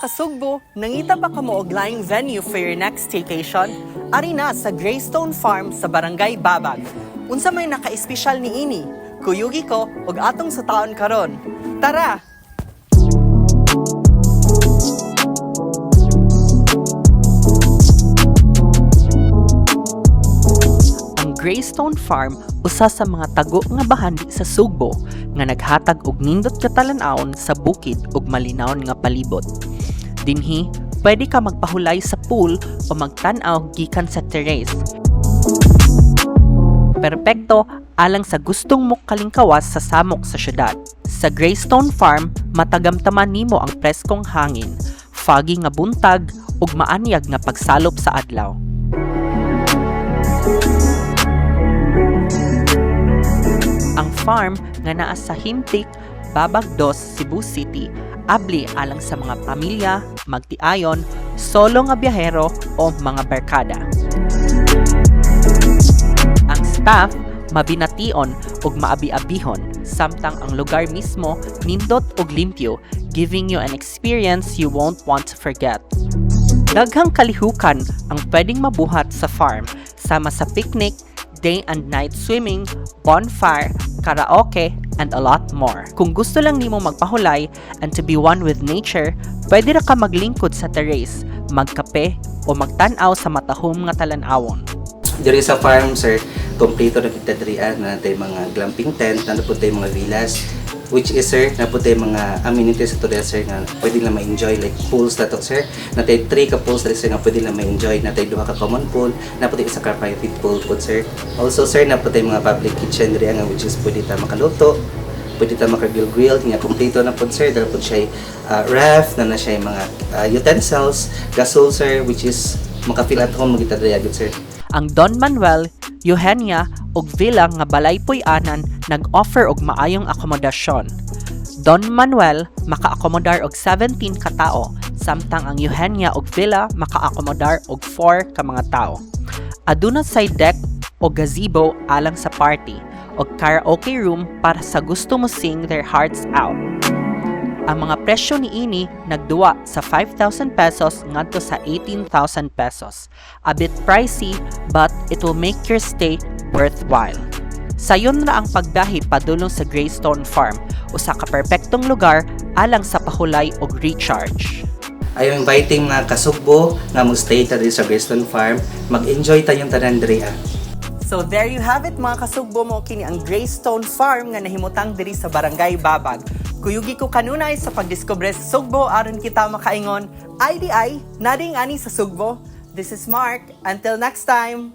kasugbo, nangita ba ka mo og laing venue for your next staycation? Ari na sa Greystone Farm sa Barangay Babag. Unsa may naka-espesyal ni ini? Kuyugi ko og atong sa taon karon. Tara! Greystone Farm usa sa mga tago nga bahandi sa Sugbo nga naghatag og nindot ka talan-awon sa bukid ug malinawon nga palibot. Dinhi, pwede ka magpahulay sa pool o magtan-aw gikan sa terrace. Perpekto alang sa gustong mo kalingkawas sa samok sa syudad. Sa Greystone Farm, matagamtaman nimo ang preskong hangin, foggy nga buntag ug maanyag nga pagsalop sa adlaw. Ang farm nga naa sa Hintik, Babag 2, Cebu City, abli alang sa mga pamilya, magtiayon, solo nga biyahero o mga barkada. Ang staff mabination ug maabi-abihon, samtang ang lugar mismo nindot ug limpyo, giving you an experience you won't want to forget. Daghang kalihukan ang pwedeng mabuhat sa farm, sama sa picnic, day and night swimming, bonfire, karaoke, and a lot more. Kung gusto lang nimo magpahulay and to be one with nature, pwede ra ka maglingkod sa terrace, magkape, o magtan-aw sa matahom nga talan-awon. Diri sa farm, sir, kompleto na kita dirian na natay mga glamping tent, na po tayo mga villas, which is, sir, na po tayo mga amenities ito dahil, sir, na pwede lang ma-enjoy, like pools na to, sir. Natay 3 ka pools dahil, sir, na pwede lang ma-enjoy. Natay 2 ka common pool, na po tayo isa ka private pool po, sir. Also, sir, na po tayo mga public kitchen diri nga, which is pwede tayo makaluto, pwede tayo maka-grill, nga kompleto na po, sir, dahil po siya ref, na siya mga utensils, gasol, sir, which is maka-feel at home magita diri agad, sir. Ang Don Manuel, Eugenia ug Villa nga balay puy-anan nag-offer og maayong akomodasyon. Don Manuel maka-akomodar og 17 ka tawo, samtang ang Eugenia ug Villa maka-akomodar og 4 ka mga tawo. Aduna side deck o gazebo alang sa party ug karaoke room para sa gusto mo sing their hearts out. Ang mga presyo ni ini nagduwa sa 5,000 pesos ngadto sa 18,000 pesos. A bit pricey, but it will make your stay worthwhile. Sayon na ang pagdahi padulong sa Greystone Farm, usa ka perpektong lugar alang sa pahulay ug recharge. Ayong inviting mga kasugbo nga mo stay ta diri sa Greystone Farm, mag-enjoy tayong tanan diri. So there you have it mga kasugbo mo, kini ang Greystone Farm nga nahimutang diri sa Barangay Babag. Kuyugi ko kanunay sa pagdiskubre sa Sugbo aron kita makaingon IDI nading ani sa Sugbo. This is Mark. Until next time.